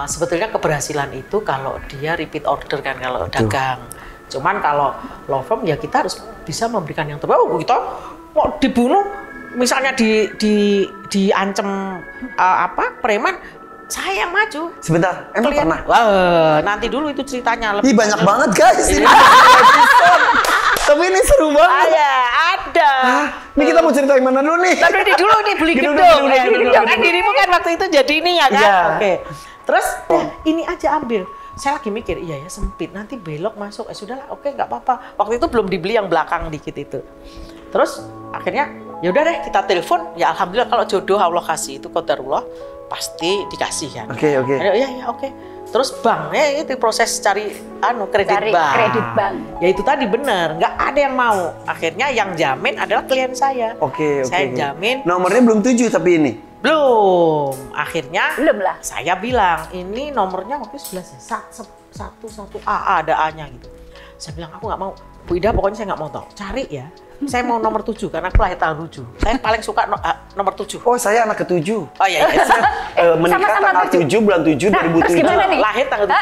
sebetulnya keberhasilan itu kalau dia repeat order kan kalau dagang. Cuman kalau law firm ya kita harus bisa memberikan yang terbaik. Oh, kita mau dibunuh, misalnya diancam preman. Saya yang maju. Sebentar, emang pernah? Wah, nanti dulu itu ceritanya. Ih, banyak banget guys ini. Tapi ini seru banget. Ada. Ini kita mau cerita yang mana dulu nih? Tapi dulu nih beli Gedung, gedung. gedung. Kan dirimu kan waktu itu jadi ini ya kan? Iya. Oke. Terus ini aja ambil. Saya lagi mikir, iya ya sempit, nanti belok masuk. Sudahlah, oke nggak apa-apa. Waktu itu belum dibeli yang belakang dikit itu. Terus akhirnya ya udah deh kita telepon. Ya alhamdulillah kalau jodoh Allah kasih itu qadarullah pasti dikasih kan. Oke. Ya oke. Terus bank itu proses cari kredit bank. Ya itu tadi benar, nggak ada yang mau. Akhirnya yang jamin adalah klien saya. Oke. Saya jamin. Nomornya belum 7 tapi ini. Belum. Akhirnya Belum lah. saya bilang, ini nomornya waktu 11 ya. 11 AA ada A-nya gitu. Saya bilang aku nggak mau. Bu Ida pokoknya saya nggak mau tahu. Cari ya. Saya mau nomor 7 karena aku lahir tahun 7. Saya paling suka nomor 7. Oh, saya anak ke-7. Oh iya. Menikah sama-sama tanggal 7 bulan 7 2007. gimana nih? Lahir tanggal 7.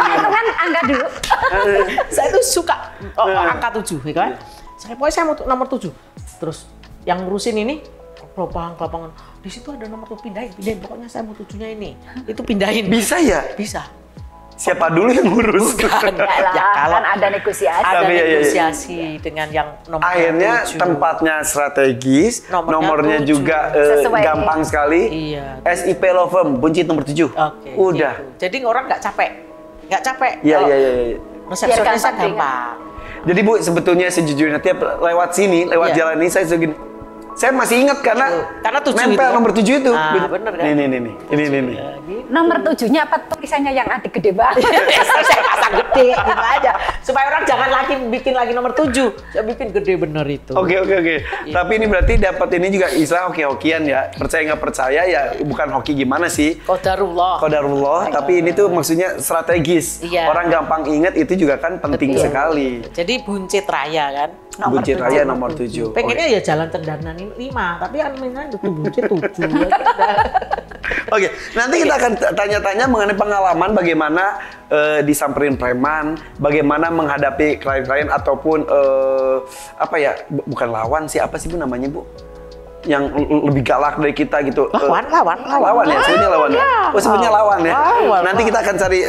Hitungan angka dulu. Saya tuh suka angka 7 ya kan. Saya mau nomor 7. Terus yang ngurusin ini kelapangan. Di situ ada nomor tuh pindahin. Pokoknya saya mau 7-nya ini. Itu pindahin. Bisa ya? Bisa. Siapa dulu yang ngurus? Enggak lah, Ya, kalau kan ada negosiasi. ada Tapi, negosiasi dengan yang nomor Akhirnya 7. tempatnya strategis, nomornya 7. juga Sesuai. gampang sekali. Iya. SIP Law Firm, buncit nomor 7. Oke. Udah. Gitu. Jadi orang nggak capek. Iya. Resepsionisnya Biar gampang gampang. Jadi Bu, sebetulnya sejujurnya tiap lewat sini, lewat Iya. jalan ini saya masih ingat karena 7 nempel itu kan? nomor 7 itu. Bener kan? Ini. Nomor 7-nya apa tulisannya yang ada gede banget? Saya pasang gede gitu aja. Supaya orang jangan lagi bikin lagi nomor 7. Saya bikin gede bener itu. Oke. Tapi ini berarti dapat ini juga istilah hoki-hokian ya. Percaya nggak percaya ya bukan hoki gimana sih. Qadarullah, tapi ini tuh maksudnya strategis. Iya. Orang gampang ingat itu juga kan penting Betul. sekali. Jadi buncit raya kan. Buncit Raya nomor 7. Pengennya ya jalan Cendana 5, tapi kan mainan itu buncit 7. Oke, nanti kita akan tanya-tanya mengenai pengalaman bagaimana disamperin preman, bagaimana menghadapi klien-klien ataupun bukan lawan sih, apa sih Bu namanya Bu? Yang lebih galak dari kita gitu. Lawan Ya, sebenarnya lawan ya. Oh, sebenarnya lawan ya. Nanti kita akan cari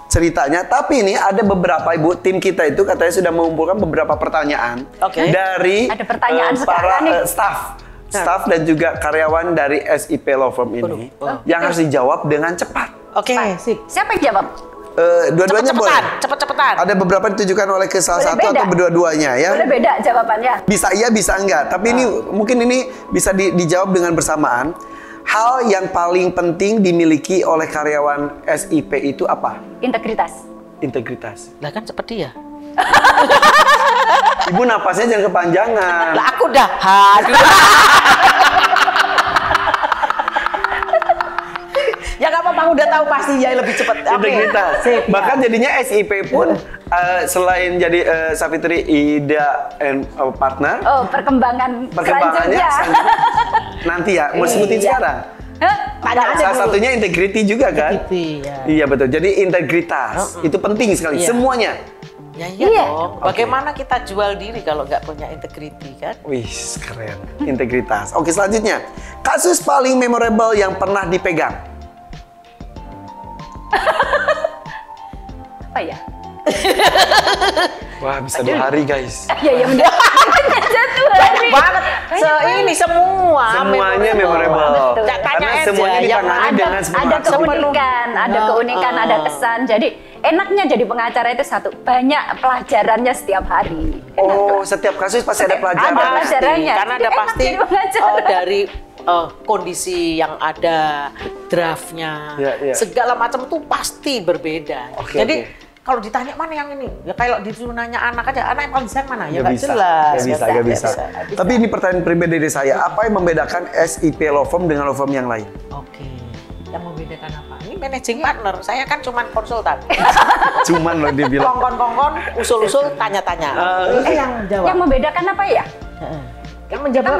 ceritanya. Tapi ini ada beberapa Ibu, tim kita itu katanya sudah mengumpulkan beberapa pertanyaan dari Ada pertanyaan para sekarang nih. staff dan juga karyawan dari SIP Law Firm ini yang harus dijawab dengan cepat. Oke, sip. Siapa yang jawab? Dua-duanya boleh. Cepet-cepetan. Ada beberapa ditujukan oleh ke salah Boleh satu beda. atau berdua-duanya ya. Boleh beda jawabannya. Bisa iya, bisa enggak. Tapi ini mungkin ini bisa dijawab dengan bersamaan. Hal yang paling penting dimiliki oleh karyawan SIP itu apa? Integritas. Integritas. Lah kan seperti ya. Ibu napasnya jangan kepanjangan. Lah aku dah. Ya nggak apa-apa, udah tahu pasti ya lebih cepat. Integritas. Sip, Bahkan ya. jadinya SIP pun selain jadi Savitri Ida and partner, Perkembangannya perkembangannya nanti ya mau sebutin sekarang. Salah satunya integrity juga kan? Integrity, ya. Iya betul. Jadi integritas itu penting sekali. Iya. Semuanya. Ya Iya. iya dong. Bagaimana kita jual diri kalau nggak punya integrity kan? Wih keren. Integritas. Oke selanjutnya. Kasus paling memorable yang pernah dipegang. Apa ya? Wah bisa 2 hari guys. Ya bener. Jatuh hari. Banget. Ini semua Semuanya memorable. Betul. Tanya Karena aja, semuanya yang ditangani Ada, dengan semangat. ada keunikan, ada kesan. Jadi enaknya jadi pengacara itu satu, banyak pelajarannya setiap hari. Oh, setiap kasus pasti ada pelajaran. Ada pelajarannya. Karena ada Jadi enak pasti jadi pengacara. dari kondisi yang ada, draftnya, Ya, ya. segala macam tuh pasti berbeda. Oke, Jadi oke. kalau ditanya mana yang ini, ya kalau disuruh nanya anak aja, anak yang paling sayang mana? Ya Nggak nggak bisa, jelas. nggak bisa. Tapi ini pertanyaan pribadi dari saya, apa yang membedakan SIP Law Firm dengan law firm yang lain? Oke, yang membedakan apa? Ini managing partner, saya kan cuma konsultan. Cuman loh dia bilang. Kongkon, usul-usul, tanya-tanya. Yang jawab. Yang membedakan apa ya? Yang Kita menjawab.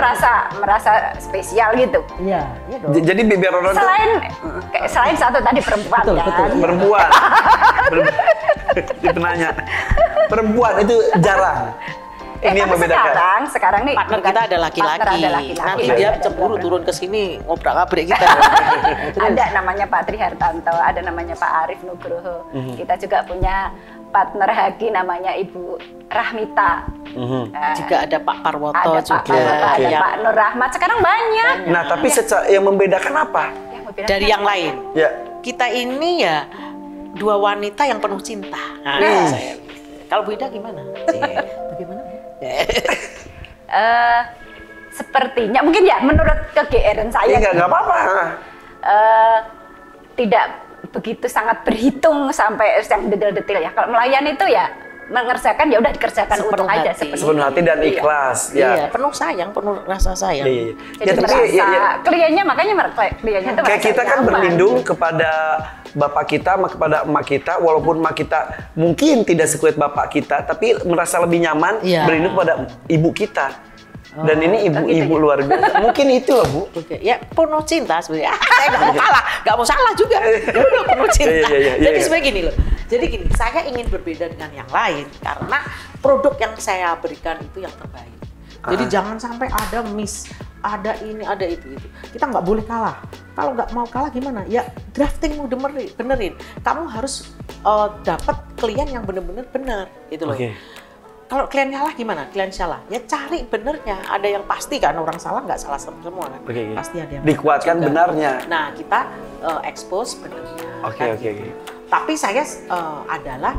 merasa spesial gitu. Iya, iya dong. Jadi biar orang tuh Selain satu tadi perempuan Betul, kan. betul. perempuan. Dia penanya. Perempuan itu jarang. Ini yang tapi membedakan. sekarang nih Partner kita ada laki-laki. partner ada laki-laki. Nanti dia cemburu turun ke sini ngobrak-abrik kita. Ada namanya Pak Tri Hartanto, ada namanya Pak Arif Nugroho. Kita juga punya partner Haki namanya Ibu Rahmita. Juga ada Pak Parwoto Ada Pak juga. Parwoto, ada yang Pak Nur Rahmat. Sekarang banyak. Nah, tapi yang membedakan apa? Yang membedakan dari yang lain. Ya. Kita ini ya dua wanita yang penuh cinta. Nah, saya. Kalau Bu Ida gimana? Bagaimana? Sepertinya mungkin ya menurut kegeeran saya Iya, nggak apa-apa. tidak begitu sangat berhitung sampai yang detail-detail ya. Kalau melayani itu ya mengerjakan ya udah dikerjakan Sepenuh utuh aja hati. Sepenuh hati dan ikhlas. Iya, Ya. penuh sayang, penuh rasa sayang. Iya. Jadi Ya, tapi merasa kliennya makanya kliennya itu kayak merasa kita kan nyaman. berlindung kepada bapak kita, kepada emak kita, walaupun emak kita mungkin tidak sekuat bapak kita, tapi merasa lebih nyaman Iya. berlindung kepada ibu kita. Dan ini ibu-ibu gitu ya? luar biasa. Mungkin itu loh, Bu. Oke, ya penuh cinta sebenarnya. Saya nggak mau kalah, nggak mau salah juga. Ya udah, penuh cinta. Iya. Jadi sebenarnya gini loh. Jadi gini, saya ingin berbeda dengan yang lain karena produk yang saya berikan itu yang terbaik. Jadi jangan sampai ada miss, ada ini, ada itu. Kita nggak boleh kalah. Kalau nggak mau kalah gimana? Ya draftingmu benerin. Kamu harus dapat klien yang bener-bener benar, gitu loh. Oke. Kalau klien salah gimana? Klien salah, ya cari benernya. Ada yang pasti kan, orang salah nggak salah semua kan. Oke. Pasti ada yang Dikuatkan juga. benarnya. Nah, kita expose benernya. Oke. Tapi saya adalah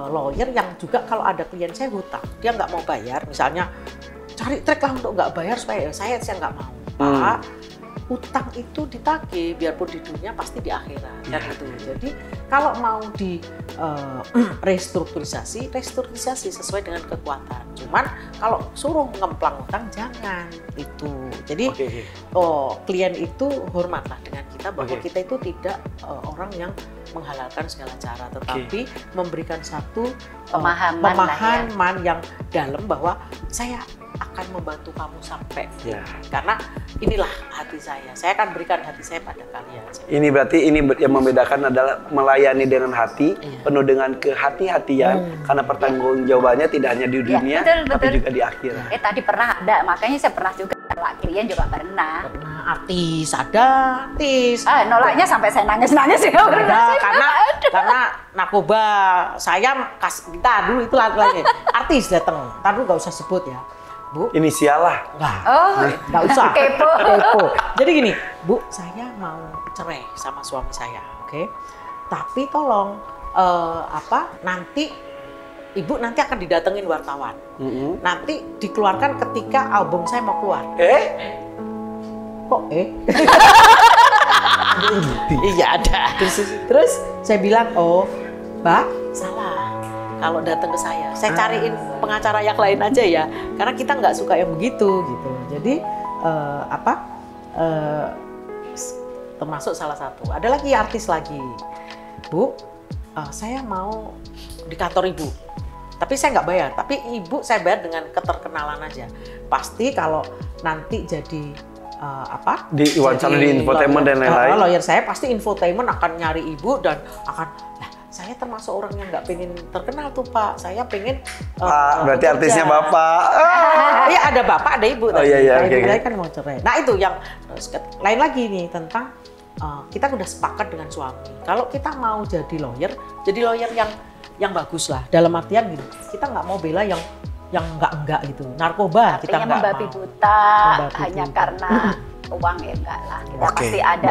lawyer yang juga kalau ada klien saya hutang, dia nggak mau bayar, misalnya cari trik lah untuk nggak bayar supaya saya nggak mau. Pak, utang itu ditagih, biarpun di dunia pasti di akhirat kan itu. Jadi kalau mau di restrukturisasi sesuai dengan kekuatan. Cuman kalau suruh ngemplang utang jangan itu. Jadi klien itu hormatlah dengan kita bahwa kita itu tidak orang yang menghalalkan segala cara, tetapi memberikan satu pemahaman yang dalam bahwa saya akan membantu kamu sampai karena inilah hati saya akan berikan hati saya pada kalian. Ini berarti yang membedakan adalah melayani dengan hati, penuh dengan kehati-hatian, karena pertanggungjawabannya tidak hanya di dunia, tapi juga di akhirat. Tadi pernah ada, makanya saya pernah juga klien juga pernah. Artis ada, artis. Nolaknya sampai saya nangis-nangis ya. Karena narkoba saya minta dulu itu lagi artis datang, dulu nggak usah sebut ya. Bu, inisial lah. Nggak usah. Kepo. Jadi gini, Bu, saya mau cerai sama suami saya, oke? Tapi tolong nanti Ibu nanti akan didatengin wartawan. Nanti dikeluarkan ketika album saya mau keluar. Kok Iya ada. Terus saya bilang, oh, Mbak, salah. Kalau datang ke saya cariin pengacara yang lain aja ya, karena kita nggak suka yang begitu gitu. Jadi termasuk salah satu. Ada lagi artis lagi, Bu, saya mau di kantor Ibu, tapi saya nggak bayar. Tapi Ibu saya bayar dengan keterkenalan aja. Pasti kalau nanti jadi di wawancara di infotainment dan lain-lain. Lawyer saya pasti infotainment akan nyari Ibu dan akan saya termasuk orang yang nggak pengen terkenal tuh Pak. Saya pengen berarti artisnya Bapak. Iya ada Bapak, ada Ibu. Iya. Kan mau cerai. Nah itu yang lain lagi nih tentang kita udah sepakat dengan suami. Kalau kita mau jadi lawyer yang bagus lah. Dalam artian gini, kita nggak mau bela yang enggak gitu. Narkoba kita nggak mau. Membabi buta hanya karena uang ya enggak lah. Kita Oke, pasti ada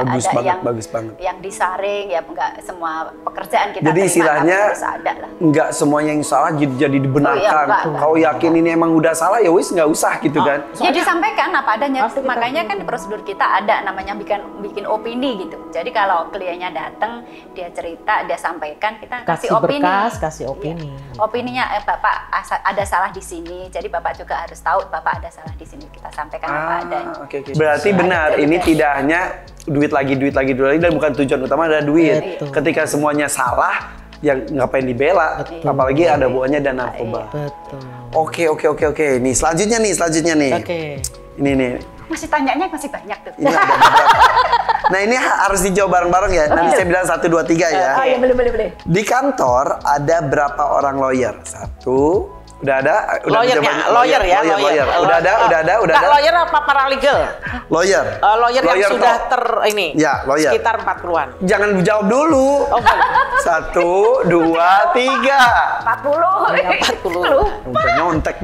bagus banget. yang disaring ya, enggak semua pekerjaan kita Jadi terima, istilahnya tapi harus ada lah. nggak semuanya yang salah jadi dibenarkan. Oh, iya, enggak. Kau yakin ini emang udah salah ya wis nggak usah gitu kan. Ya disampaikan apa adanya. Pasti kita- Makanya kan di prosedur kita ada namanya bikin opini gitu. Jadi kalau kliennya datang, dia cerita, dia sampaikan, kita kasih Kasih opini. berkas, kasih opini. Iya. Opininya Bapak ada salah di sini. Jadi Bapak juga harus tahu Bapak ada salah di sini. Kita sampaikan apa adanya. Oke. Berarti Ada benar juga. ini tidak hanya duit lagi dan bukan tujuan utama adalah duit. Betul. Ketika semuanya salah, yang ngapain dibela? Betul. Apalagi ada hubungannya dan narkoba. Betul. Oke. Nih selanjutnya nih. Oke. Ini nih. Masih tanyanya masih banyak tuh. Ini ada beberapa. Nah ini harus dijawab bareng-bareng ya. Nanti saya bilang 1, 2, 3 ya. Oh iya boleh. Di kantor ada berapa orang lawyer? 1. Udah ada? Lawyer ya. Lawyer. Udah ada. Nggak, lawyer apa paralegal? Lawyer. Lawyer yang sudah top. ini. Ya, lawyer. Sekitar 40-an. Jangan jawab dulu. Oh, boleh. 1, 2, 3. 40. Ya, 40. Udah nyontek.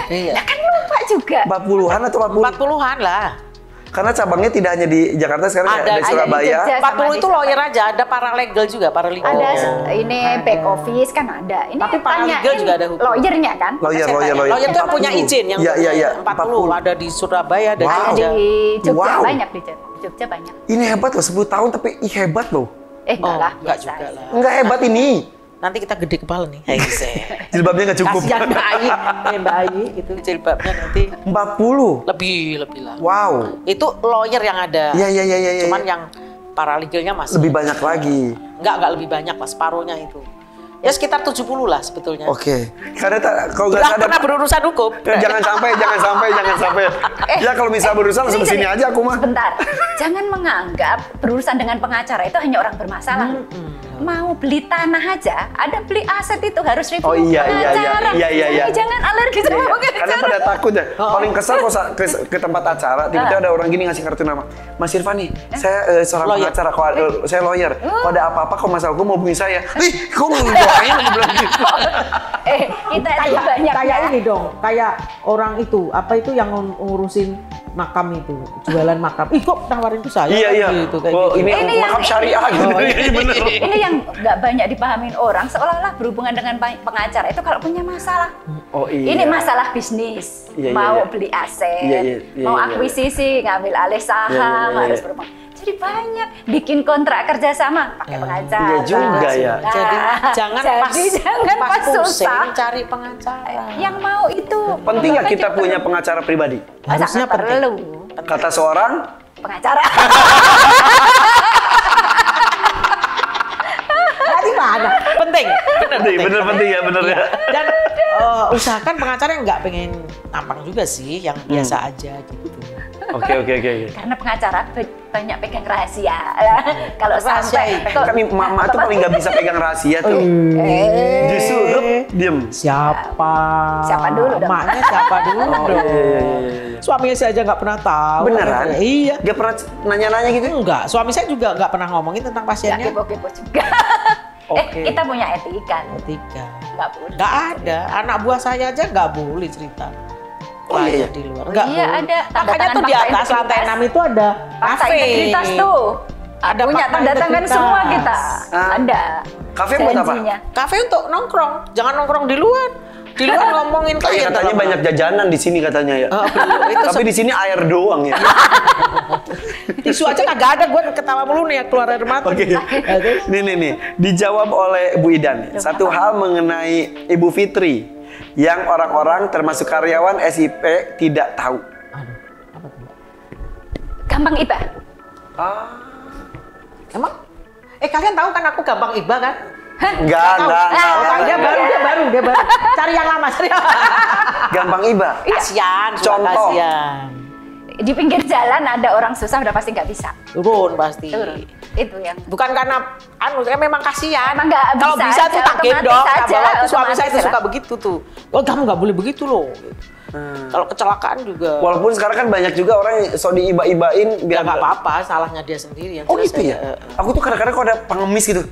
Iya. Ya kan lupa juga. 40-an atau 40? 40-an lah. Karena cabangnya tidak hanya di Jakarta sekarang ya, Ada di Surabaya. Jogja. 40 itu lawyer aja, ada paralegal juga, paralegal. Ada ini back office kan ada. Ini Tapi paralegal tanyain juga ada hukum. lawyernya kan? Lawyer. Lawyer itu yang punya 40. izin yang Iya. 40. Ada di Surabaya, ada Wow. di Ada Jogja. di Jogja Wow. banyak di Jogja banyak. Ini hebat loh, 10 tahun tapi hebat loh. Enggak lah, enggak biasa juga aja. lah. Enggak hebat ini. Nanti kita gede kepala nih. Jilbabnya nggak cukup. Kasihan bayi itu jilbabnya nanti 40. lebih lah. Wow. Itu lawyer yang ada. Iya. Cuman yang paralegalnya masih Lebih banyak lagi. Enggak lebih banyak lah, separuhnya itu. Ya sekitar 70 lah sebetulnya. Oke. Karena kalau nggak Udah sadar. pernah berurusan hukum? Jangan sampai. Ya kalau bisa berurusan langsung kesini aja aku mah. Sebentar, jangan menganggap berurusan dengan pengacara itu hanya orang bermasalah. Mau beli tanah aja, ada beli aset itu harus review Oh, iya. pengacara. Iya. Jadi jangan alergi sama pengacara. Karena pada takut ya. Paling kesal kalau ke tempat acara, tiba-tiba ada orang gini ngasih kartu nama. Mas Irfan nih, saya seorang Lawyer. pengacara, saya lawyer. Kalau ada apa-apa kalau masalah hukum mau hubungi saya. Kok mau doain aku bilang gitu. Kita itu banyak kayak ya. ini dong, kayak orang itu apa itu yang ngurusin makam itu, jualan makam. Ih kok nawarin ke saya? Iya. Gitu, kayak Oh, gitu. ini Ini yang- makam syariah gitu. Iya bener. Ini yang nggak banyak dipahamin orang, seolah-olah berhubungan dengan pengacara itu kalau punya masalah. Oh iya. Ini masalah bisnis, Iya, mau iya. beli aset, Iya, mau iya. akuisisi, ngambil alih saham, Iya. harus berpengaruh. Jadi banyak bikin kontrak kerjasama pakai pengacara. Iya juga ya. Nah, Jadi jangan jangan pas pusing susah. cari pengacara. Yang mau itu. Penting nggak kita punya pengacara pribadi? Harusnya Sangat penting. perlu Kata seorang, pengacara. Tadi mana? Penting. bener penting ya, bener ya. Dan usahakan pengacara yang nggak pengen tampang juga sih, yang biasa aja gitu. Oke. Karena pengacara banyak pegang rahasia. Kalau Rahasia sampai itu. kok- Kan mama tuh paling nggak bisa pegang rahasia tuh. Justru diem. Siapa dulu dong? Emaknya siapa dulu Oh, dong? iya. Suaminya saya aja nggak pernah tahu. Beneran? Iya. Gak pernah nanya-nanya gitu? Enggak, suami saya juga nggak pernah ngomongin tentang nggak pasiennya. kepo-kepo juga. Oke. Kita punya etika. Tiga. Nggak boleh. Nggak ada. Anak buah saya aja nggak boleh cerita. Oh, iya. Di luar. Oh, Nggak iya, boleh. ada tanda Makanya tangan tuh di fakta atas lantai integritas. 6 itu ada Fakta kafe. integritas tuh. Ada Punya fakta tanda tangan integritas. semua kita. Ah. Ada. Kafe buat apa? Janjinya. Kafe untuk nongkrong, jangan nongkrong di luar. Di luar ngomongin Iya klien. katanya banyak jajanan di sini katanya ya. itu Tapi di sini air doang ya. tisu aja nggak ada, gue ketawa mulu nih ya, keluar air mata. Oke. Nih. Dijawab oleh Bu Idan. Satu hal mengenai Ibu Fitri yang orang-orang termasuk karyawan SIP tidak tahu. Gampang iba. Emang? Kalian tahu kan aku gampang iba kan? Enggak. Dia baru. Cari yang lama, cari. Gampang iba. Kasihan, suka Contoh. kasihan. Di pinggir jalan ada orang susah udah pasti nggak bisa. Turun pasti. Turun. Itu yang Bukan karena saya memang kasihan. Emang nggak Kalau bisa bisa aja, tuh tak otomatis gendong. aja, Nah, bawa tuh suami saya otomatis tuh suka lah. begitu tuh. Oh kamu nggak boleh begitu loh. Kalau kecelakaan juga. Walaupun sekarang kan banyak juga orang yang so diiba-ibain Ya biar nggak apa-apa, salahnya dia sendiri yang Oh jelas gitu ya? Aku tuh kadang-kadang kalau ada pengemis gitu,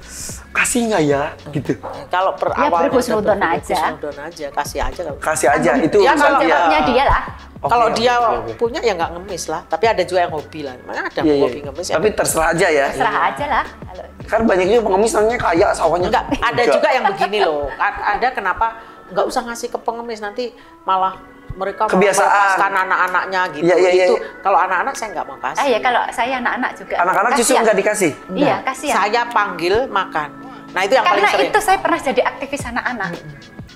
kasih nggak ya? Gitu. Kalau per Ya, awalnya berhusnudon aja. berhusnudon aja, kasih aja. Kasih aja, itu Ya, urusan kalau dia. jawabnya dia lah. Kalau dia oke. punya ya nggak ngemis lah, tapi ada juga yang hobi lah. Mana ada Iya, iya. hobi ngemis ya. Tapi terserah aja ya. Terserah aja lah. Kalau Kan banyak juga pengemis namanya kaya sawahnya. Enggak, ada juga yang begini loh. Ada kenapa nggak usah ngasih ke pengemis, nanti malah mereka mau Kebiasaan. melepaskan anak-anaknya gitu. Iya, iya, iya. Itu kalau anak-anak saya nggak mau kasih. ya kalau saya anak-anak juga. Anak-anak justru Kasihan. nggak dikasih. Iya, kasihan. Saya panggil makan. Nah itu yang paling Karena sering. itu saya pernah jadi aktivis anak-anak.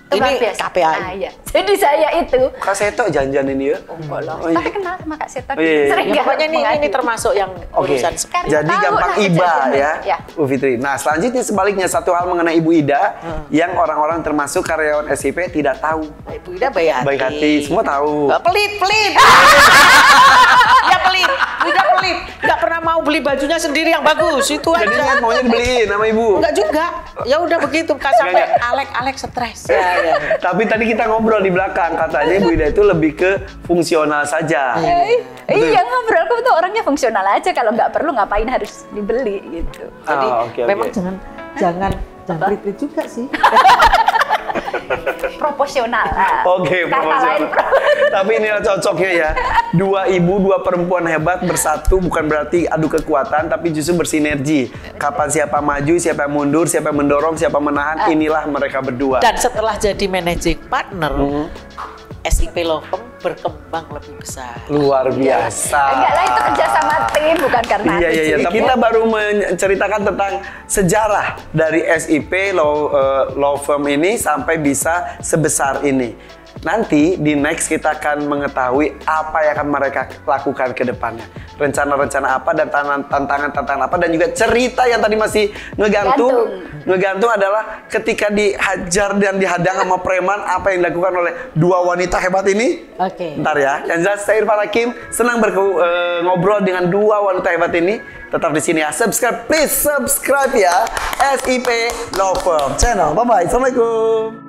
Itu Ini luar biasa. KPI. Nah, iya. Jadi saya itu Kak Seto janjian ini ya. enggak lah. Oh, iya. Tapi kenal sama Kak Seto. Oh, iya, iya. Sering Ya, pokoknya ini mengadu. termasuk yang Oke, urusan Karena jadi tahu gampang lah iba kejadiannya. ya, Bu Fitri. Nah selanjutnya sebaliknya satu hal mengenai Ibu Ida yang orang-orang termasuk karyawan SIP tidak tahu. Ibu Ida baik hati. Baik hati, semua tahu. Pelit. Ya pelit. Ibu Ida pelit. Nggak pernah mau beli bajunya sendiri yang bagus. Itu Jadi aja. maunya dibeliin sama Ibu. Enggak juga. Ya udah begitu. Sampai Enggak. Alek stres. Ya. Tapi tadi kita ngobrol di belakang, katanya Ibu Ida itu lebih ke fungsional saja. Iya ngobrol, aku tuh orangnya fungsional aja. Kalau nggak perlu ngapain harus dibeli gitu. Jadi Oke. memang Jangan pelit juga sih. Proporsional lah. Oke, Kata lain promosional. Tapi inilah cocoknya ya. Dua ibu, dua perempuan hebat bersatu bukan berarti adu kekuatan, tapi justru bersinergi. Kapan siapa maju, siapa yang mundur, siapa yang mendorong, siapa menahan, inilah mereka berdua. Dan setelah jadi managing partner, SIP Law Firm berkembang lebih besar. Luar biasa. Enggak lah, itu kerja sama tim, bukan karena Iya, aku iya, iya. sendiri. Tapi kita baru menceritakan tentang sejarah dari SIP Law Firm ini sampai bisa sebesar ini. Nanti di next kita akan mengetahui apa yang akan mereka lakukan ke depannya. Rencana-rencana apa dan tantangan-tantangan apa dan juga cerita yang tadi masih ngegantung. Ngegantung adalah ketika dihajar dan dihadang sama preman, apa yang dilakukan oleh dua wanita hebat ini. Oke. Ntar ya. Yang jelas saya Irfan Hakim senang ngobrol dengan dua wanita hebat ini. Tetap di sini ya. Subscribe, please subscribe ya. SIP Law Firm Channel. Bye bye. Assalamualaikum.